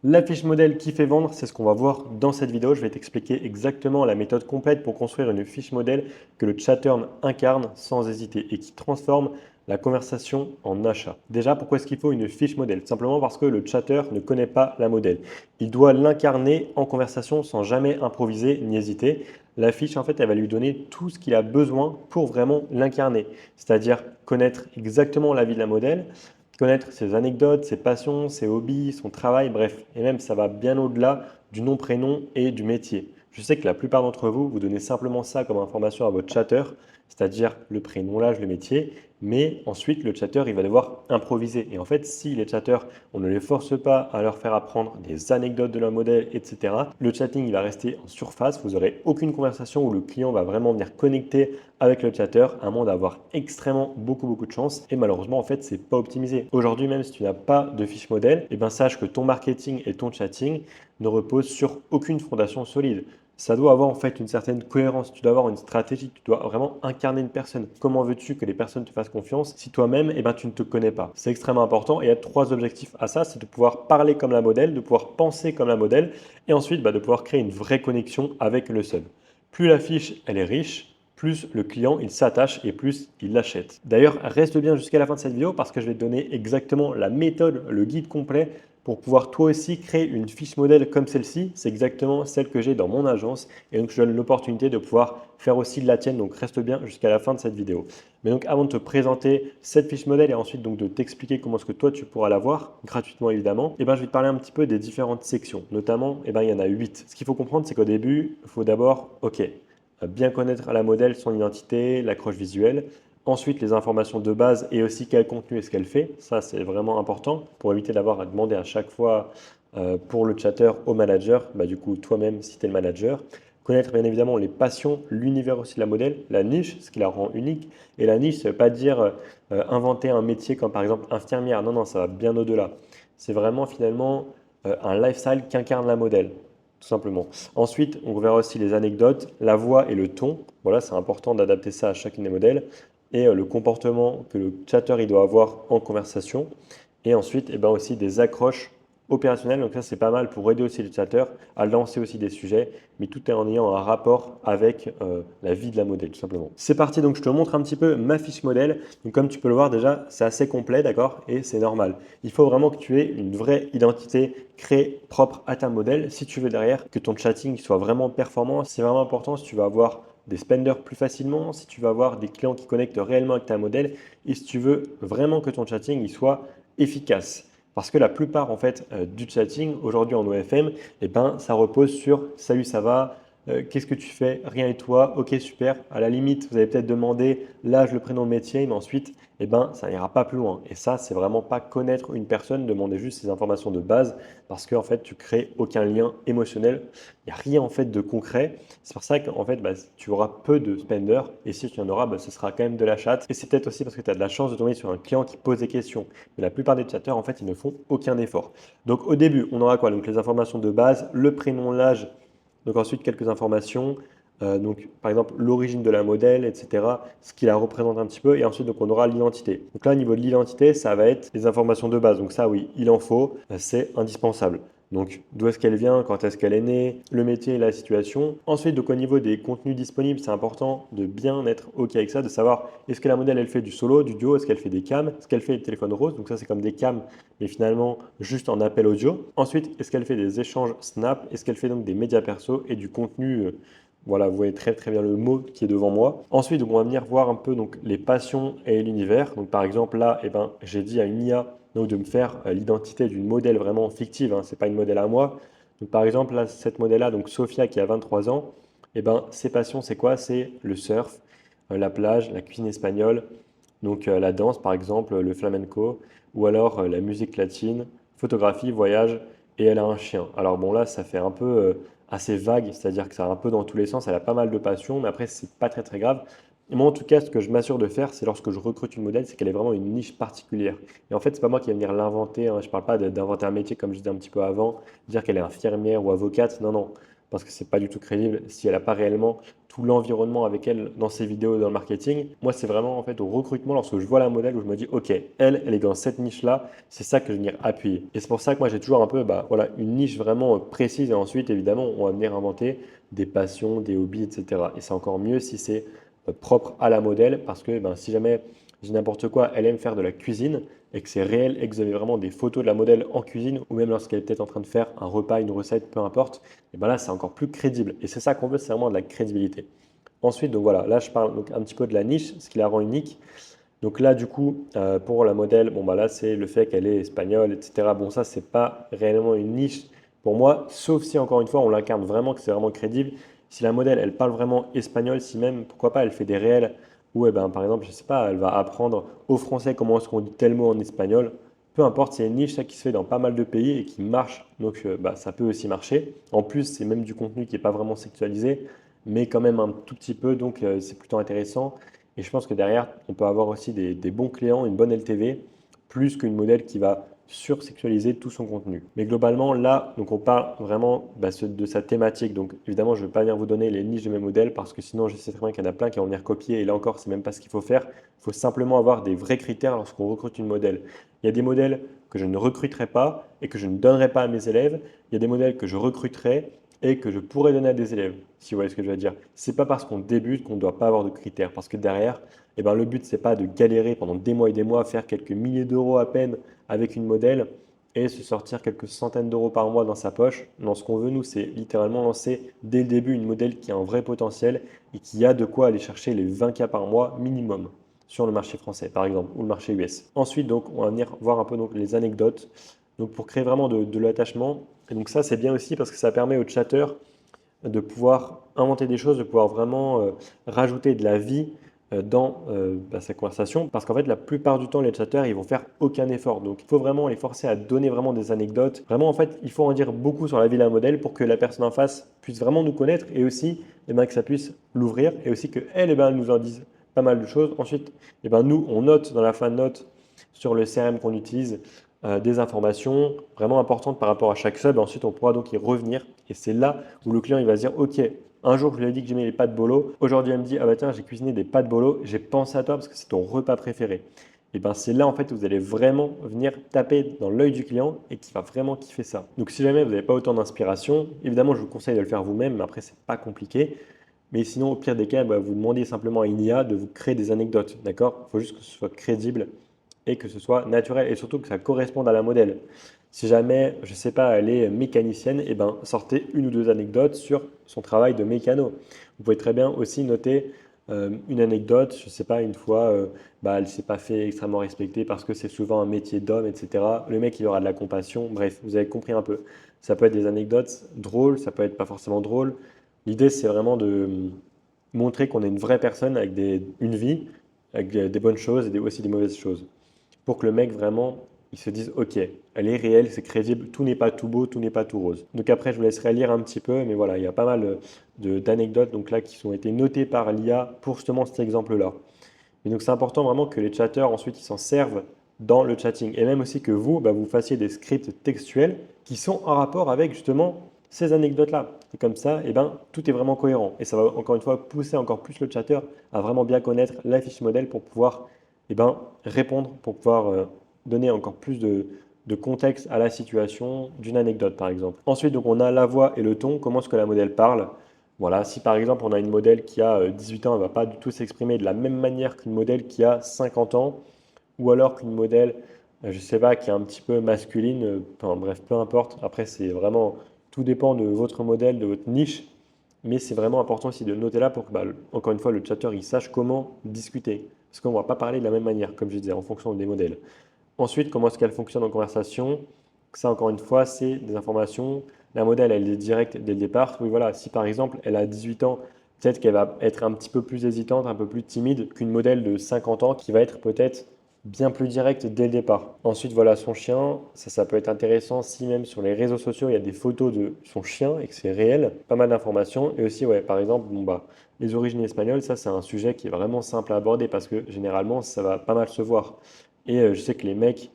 La fiche modèle qui fait vendre, c'est ce qu'on va voir dans cette vidéo. Je vais t'expliquer exactement la méthode complète pour construire une fiche modèle que le Chattern incarne sans hésiter et qui transforme la conversation en achat. Déjà, pourquoi est-ce qu'il faut une fiche modèle? Simplement parce que le chatter ne connaît pas la modèle. Il doit l'incarner en conversation sans jamais improviser ni hésiter. La fiche, en fait, elle va lui donner tout ce qu'il a besoin pour vraiment l'incarner, c'est-à-dire connaître exactement la vie de la modèle, connaître ses anecdotes, ses passions, ses hobbies, son travail, bref. Et même, ça va bien au-delà du nom, prénom et du métier. Je sais que la plupart d'entre vous, vous donnez simplement ça comme information à votre chatter, c'est-à-dire le prénom, l'âge, le métier, mais ensuite, le chatter, il va devoir improviser. Et en fait, si les chatters, on ne les force pas à leur faire apprendre des anecdotes de la modèle, etc., le chatting, il va rester en surface. Vous n'aurez aucune conversation où le client va vraiment venir connecter avec le chatter, à moins d'avoir extrêmement beaucoup de chance. Et malheureusement, en fait, c'est pas optimisé. Aujourd'hui, même si tu n'as pas de fiche modèle, eh ben, sache que ton marketing et ton chatting ne reposent sur aucune fondation solide. Ça doit avoir en fait une certaine cohérence, tu dois avoir une stratégie, tu dois vraiment incarner une personne. Comment veux-tu que les personnes te fassent confiance si toi-même, eh ben, tu ne te connais pas? C'est extrêmement important et il y a trois objectifs à ça, c'est de pouvoir parler comme la modèle, de pouvoir penser comme la modèle et ensuite de pouvoir créer une vraie connexion avec le sub. Plus la fiche, elle est riche, plus le client il s'attache et plus il l'achète. D'ailleurs, reste bien jusqu'à la fin de cette vidéo parce que je vais te donner exactement la méthode, le guide complet pour pouvoir toi aussi créer une fiche modèle comme celle-ci. C'est exactement celle que j'ai dans mon agence et donc je donne l'opportunité de pouvoir faire aussi de la tienne. Donc reste bien jusqu'à la fin de cette vidéo. Mais donc avant de te présenter cette fiche modèle et ensuite donc de t'expliquer comment est-ce que toi tu pourras l'avoir gratuitement évidemment, je vais te parler un petit peu des différentes sections. Notamment, il y en a 8. Ce qu'il faut comprendre, c'est qu'au début, il faut d'abord, bien connaître la modèle, son identité, l'accroche visuelle. Ensuite, les informations de base et aussi quel contenu est-ce qu'elle fait. Ça, c'est vraiment important pour éviter d'avoir à demander à chaque fois pour le chatter au manager, du coup toi-même si tu es le manager. Connaître bien évidemment les passions, l'univers aussi de la modèle, la niche, ce qui la rend unique. Et la niche, ça ne veut pas dire inventer un métier comme par exemple infirmière. Non, non, ça va bien au-delà. C'est vraiment finalement un lifestyle qu'incarne la modèle tout simplement. Ensuite, on verra aussi les anecdotes, la voix et le ton. Voilà, c'est important d'adapter ça à chacun des modèles. Et le comportement que le chatter il doit avoir en conversation. Et ensuite, aussi des accroches opérationnelles. Donc ça, c'est pas mal pour aider aussi le chatter à lancer aussi des sujets, mais tout en ayant un rapport avec la vie de la modèle, tout simplement. C'est parti, donc je te montre un petit peu ma fiche modèle. Donc comme tu peux le voir déjà, c'est assez complet, d'accord? Et c'est normal. Il faut vraiment que tu aies une vraie identité créée propre à ta modèle si tu veux derrière que ton chatting soit vraiment performant. C'est vraiment important si tu veux avoir des spenders plus facilement, si tu veux avoir des clients qui connectent réellement avec ta modèle et si tu veux vraiment que ton chatting il soit efficace. Parce que la plupart en fait du chatting aujourd'hui en OFM, ça repose sur salut ça va, qu'est-ce que tu fais, rien et toi, ok super. À la limite, vous allez peut-être demander l'âge, le prénom, le métier, mais ensuite, ça n'ira pas plus loin. Et ça, c'est vraiment pas connaître une personne, demander juste ces informations de base parce que en fait, tu crées aucun lien émotionnel. Il n'y a rien en fait de concret. C'est pour ça qu'en fait, tu auras peu de spenders et si tu en auras, ce sera quand même de la chatte. Et c'est peut-être aussi parce que tu as de la chance de tomber sur un client qui pose des questions. Mais la plupart des chatteurs, en fait, ils ne font aucun effort. Donc au début, on aura quoi? Donc les informations de base, le prénom, l'âge, donc ensuite quelques informations. Donc, par exemple, l'origine de la modèle, etc., ce qui la représente un petit peu, et ensuite, donc, on aura l'identité. Donc là, au niveau de l'identité, ça va être les informations de base. Donc ça, oui, il en faut, c'est indispensable. Donc, d'où est-ce qu'elle vient, quand est-ce qu'elle est née, le métier et la situation. Ensuite, donc, au niveau des contenus disponibles, c'est important de bien être OK avec ça, de savoir est-ce que la modèle, elle fait du solo, du duo, est-ce qu'elle fait des cams, est-ce qu'elle fait des téléphones roses. Donc ça, c'est comme des cams, mais finalement, juste en appel audio. Ensuite, est-ce qu'elle fait des échanges Snap, est-ce qu'elle fait donc des médias perso et du contenu voilà, vous voyez très bien le mot qui est devant moi. Ensuite, donc, on va venir voir un peu donc, les passions et l'univers. Donc, par exemple, là, j'ai dit à une IA donc, de me faire l'identité d'une modèle vraiment fictive. Hein, ce n'est pas une modèle à moi. Donc, par exemple, là, cette modèle-là, donc Sophia qui a 23 ans, ses passions, c'est quoi? C'est le surf, la plage, la cuisine espagnole, donc la danse, par exemple, le flamenco, ou alors la musique latine, photographie, voyage, et elle a un chien. Alors bon, là, ça fait un peu assez vague, c'est-à-dire que ça va un peu dans tous les sens, elle a pas mal de passion, mais après, c'est pas très grave. Et moi, en tout cas, ce que je m'assure de faire, c'est lorsque je recrute une modèle, c'est qu'elle ait vraiment une niche particulière. Et en fait, c'est pas moi qui vais venir l'inventer, hein. Je parle pas d'inventer un métier comme je disais un petit peu avant, dire qu'elle est infirmière ou avocate. Non, non. parce que c'est pas du tout crédible si elle n'a pas réellement tout l'environnement avec elle dans ses vidéos dans le marketing. Moi, c'est vraiment en fait au recrutement, lorsque je vois la modèle, où je me dis, ok, elle est dans cette niche-là, c'est ça que je vais venir appuyer. Et c'est pour ça que moi, j'ai toujours un peu voilà, une niche vraiment précise, et ensuite, évidemment, on va venir inventer des passions, des hobbies, etc. Et c'est encore mieux si c'est propre à la modèle, parce que si jamais, je dis n'importe quoi, elle aime faire de la cuisine, et que c'est réel, et que vous avez vraiment des photos de la modèle en cuisine, ou même lorsqu'elle est peut-être en train de faire un repas, une recette, peu importe, et là, c'est encore plus crédible. Et c'est ça qu'on veut, c'est vraiment de la crédibilité. Ensuite, donc voilà, là, je parle donc un petit peu de la niche, ce qui la rend unique. Donc là, du coup, pour la modèle, là, c'est le fait qu'elle est espagnole, etc. Bon, ça, c'est pas réellement une niche pour moi, sauf si, encore une fois, on l'incarne vraiment, que c'est vraiment crédible. Si la modèle, elle parle vraiment espagnol, si même, pourquoi pas, elle fait des réels où, par exemple, je sais pas, elle va apprendre au français comment est-ce qu'on dit tel mot en espagnol. Peu importe, c'est une niche, ça, qui se fait dans pas mal de pays et qui marche. Donc, ça peut aussi marcher. En plus, c'est même du contenu qui n'est pas vraiment sexualisé, mais quand même un tout petit peu, donc c'est plutôt intéressant. Et je pense que derrière, on peut avoir aussi des bons clients, une bonne LTV, plus qu'une modèle qui va sursexualiser tout son contenu. Mais globalement, là, donc on parle vraiment de sa thématique. Donc évidemment, je ne vais pas venir vous donner les niches de mes modèles parce que sinon, je sais très bien qu'il y en a plein qui vont venir copier. Et là encore, c'est même pas ce qu'il faut faire. Il faut simplement avoir des vrais critères lorsqu'on recrute une modèle. Il y a des modèles que je ne recruterai pas et que je ne donnerai pas à mes élèves. Il y a des modèles que je recruterai et que je pourrais donner à des élèves, si vous voyez ce que je veux dire. C'est pas parce qu'on débute qu'on ne doit pas avoir de critères, parce que derrière, le but, c'est pas de galérer pendant des mois et des mois, faire quelques milliers d'euros à peine avec une modèle et se sortir quelques centaines d'euros par mois dans sa poche. Non, ce qu'on veut, nous, c'est littéralement lancer dès le début une modèle qui a un vrai potentiel et qui a de quoi aller chercher les 20K par mois minimum sur le marché français, par exemple, ou le marché US. Ensuite, donc, on va venir voir un peu donc, les anecdotes. Donc, pour créer vraiment de l'attachement. Et donc, ça, c'est bien aussi parce que ça permet aux chatteurs de pouvoir inventer des choses, de pouvoir vraiment rajouter de la vie dans sa conversation. Parce qu'en fait, la plupart du temps, les chatteurs, ils vont faire aucun effort. Donc, il faut vraiment les forcer à donner vraiment des anecdotes. Vraiment, en fait, il faut en dire beaucoup sur la vie de la modèle pour que la personne en face puisse vraiment nous connaître et aussi que ça puisse l'ouvrir et aussi qu'elle, elle nous en dise pas mal de choses. Ensuite, nous, on note dans la fin de note sur le CRM qu'on utilise des informations vraiment importantes par rapport à chaque sub. Ensuite, on pourra donc y revenir. Et c'est là où le client il va se dire, OK, un jour, je lui ai dit que j'aimais les pâtes bolo. Aujourd'hui, elle me dit, ah bah tiens, j'ai cuisiné des pâtes bolo. J'ai pensé à toi parce que c'est ton repas préféré. Et c'est là en fait où vous allez vraiment venir taper dans l'œil du client et qui va vraiment kiffer ça. Donc si jamais vous n'avez pas autant d'inspiration, évidemment je vous conseille de le faire vous-même, mais après c'est pas compliqué. Mais sinon au pire des cas, vous demandez simplement à une IA de vous créer des anecdotes, d'accord? Il faut juste que ce soit crédible et que ce soit naturel et surtout que ça corresponde à la modèle. Si jamais, je ne sais pas, elle est mécanicienne, sortez une ou deux anecdotes sur son travail de mécano. Vous pouvez très bien aussi noter une anecdote, je ne sais pas, une fois, elle ne s'est pas fait extrêmement respecter parce que c'est souvent un métier d'homme, etc. Le mec, il aura de la compassion. Bref, vous avez compris un peu. Ça peut être des anecdotes drôles, ça peut être pas forcément drôle. L'idée, c'est vraiment de montrer qu'on est une vraie personne avec une vie, avec des bonnes choses et aussi des mauvaises choses pour que le mec vraiment il se dise ok, elle est réelle, c'est crédible, tout n'est pas tout beau, tout n'est pas tout rose. Donc après je vous laisserai lire un petit peu, mais voilà, il y a pas mal d'anecdotes donc là qui ont été notées par l'IA pour justement cet exemple-là. Et donc c'est important vraiment que les chatteurs ensuite ils s'en servent dans le chatting et même aussi que vous, vous fassiez des scripts textuels qui sont en rapport avec justement ces anecdotes-là. Et comme ça, tout est vraiment cohérent. Et ça va encore une fois pousser encore plus le chatteur à vraiment bien connaître la fiche modèle pour pouvoir répondre, pour pouvoir donner encore plus de contexte à la situation d'une anecdote, par exemple. Ensuite, donc, on a la voix et le ton, comment est-ce que la modèle parle. Voilà, si par exemple on a une modèle qui a 18 ans, elle ne va pas du tout s'exprimer de la même manière qu'une modèle qui a 50 ans, ou alors qu'une modèle, je ne sais pas, qui est un petit peu masculine, bref, peu importe. Après, c'est vraiment, tout dépend de votre modèle, de votre niche, mais c'est vraiment important aussi de le noter là pour que, encore une fois, le chatter, il sache comment discuter. Parce qu'on ne va pas parler de la même manière, comme je disais, en fonction des modèles. Ensuite, comment est-ce qu'elle fonctionne en conversation? Ça, encore une fois, c'est des informations. La modèle, elle est directe dès le départ. Oui, voilà, si par exemple, elle a 18 ans, peut-être qu'elle va être un petit peu plus hésitante, un peu plus timide qu'une modèle de 50 ans qui va être peut-être bien plus directe dès le départ. Ensuite, voilà, son chien, ça peut être intéressant si même sur les réseaux sociaux, il y a des photos de son chien et que c'est réel, pas mal d'informations. Et aussi, ouais, par exemple, les origines espagnoles, ça, c'est un sujet qui est vraiment simple à aborder parce que généralement, ça va pas mal se voir. Et je sais que les mecs,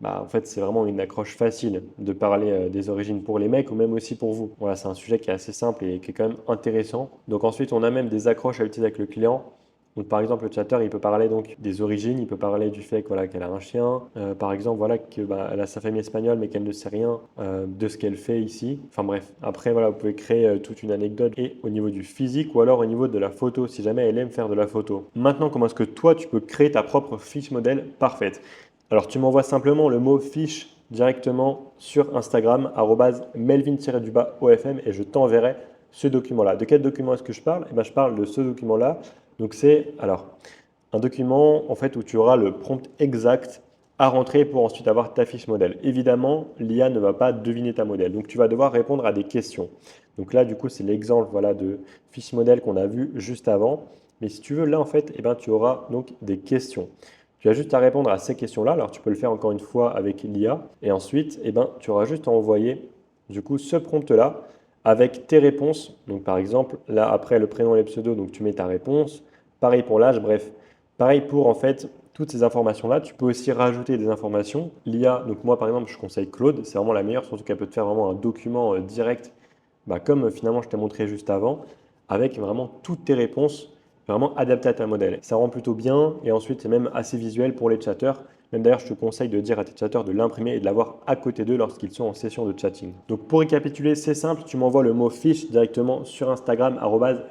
bah, en fait, c'est vraiment une accroche facile de parler des origines pour les mecs ou même aussi pour vous. Voilà, c'est un sujet qui est assez simple et qui est quand même intéressant. Donc ensuite, on a même des accroches à utiliser avec le client. Donc par exemple, le chatter, il peut parler donc des origines, il peut parler du fait que, voilà, qu'elle a un chien, par exemple, voilà, que bah, elle a sa famille espagnole mais qu'elle ne sait rien de ce qu'elle fait ici. Enfin bref, après, voilà, vous pouvez créer toute une anecdote et au niveau du physique ou alors au niveau de la photo, si jamais elle aime faire de la photo. Maintenant, comment est-ce que toi, tu peux créer ta propre fiche modèle parfaite? Alors, tu m'envoies simplement le mot fiche directement sur Instagram, melvin-ofm, et je t'enverrai ce document-là. De quel document est-ce que je parle? Eh bien, je parle de ce document-là. Donc, c'est alors un document en fait où tu auras le prompt exact à rentrer pour ensuite avoir ta fiche modèle. Évidemment, l'IA ne va pas deviner ta modèle. Donc, tu vas devoir répondre à des questions. Donc là, du coup, c'est l'exemple voilà, de fiche modèle qu'on a vu juste avant. Mais si tu veux, là, en fait, eh ben, tu auras donc des questions. Tu as juste à répondre à ces questions-là. Alors, tu peux le faire encore une fois avec l'IA. Et ensuite, eh ben, tu auras juste à envoyer du coup ce prompt-là avec tes réponses. Donc, par exemple, là, après le prénom et le pseudo, donc tu mets ta réponse. Pareil pour l'âge, bref. Pareil pour en fait toutes ces informations-là. Tu peux aussi rajouter des informations. L'IA, donc moi par exemple, je conseille Claude. C'est vraiment la meilleure, surtout qu'elle peut te faire vraiment un document direct, bah, comme finalement je t'ai montré juste avant, avec vraiment toutes tes réponses vraiment adapté à ta modèle. Ça rend plutôt bien et ensuite c'est même assez visuel pour les chatteurs. Même d'ailleurs, je te conseille de dire à tes chatteurs de l'imprimer et de l'avoir à côté d'eux lorsqu'ils sont en session de chatting. Donc pour récapituler, c'est simple, tu m'envoies le mot fiche directement sur Instagram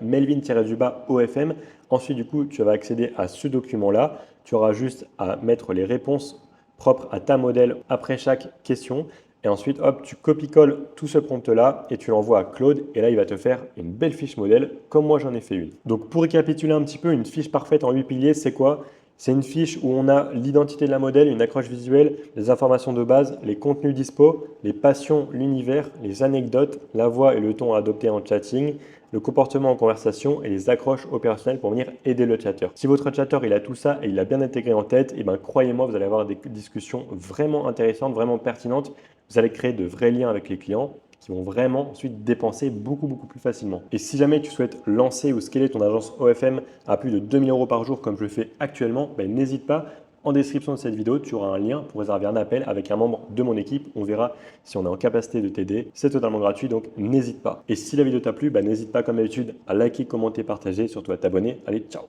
@melvin-ofm. Ensuite, du coup, tu vas accéder à ce document-là. Tu auras juste à mettre les réponses propres à ta modèle après chaque question. Et ensuite, hop, tu copies-colles tout ce prompt-là et tu l'envoies à Claude. Et là, il va te faire une belle fiche modèle, comme moi j'en ai fait une. Donc, pour récapituler un petit peu, une fiche parfaite en 8 piliers, c'est quoi? C'est une fiche où on a l'identité de la modèle, une accroche visuelle, les informations de base, les contenus dispo, les passions, l'univers, les anecdotes, la voix et le ton à adopter en chatting, le comportement en conversation et les accroches opérationnelles pour venir aider le chatter. Si votre chatter il a tout ça et il a bien intégré en tête, et ben croyez-moi, vous allez avoir des discussions vraiment intéressantes, vraiment pertinentes. Vous allez créer de vrais liens avec les clients qui vont vraiment ensuite dépenser beaucoup plus facilement. Et si jamais tu souhaites lancer ou scaler ton agence OFM à plus de 2000 euros par jour comme je le fais actuellement, ben, n'hésite pas. En description de cette vidéo, tu auras un lien pour réserver un appel avec un membre de mon équipe. On verra si on est en capacité de t'aider. C'est totalement gratuit, donc n'hésite pas. Et si la vidéo t'a plu, ben, n'hésite pas comme d'habitude à liker, commenter, partager, surtout à t'abonner. Allez, ciao!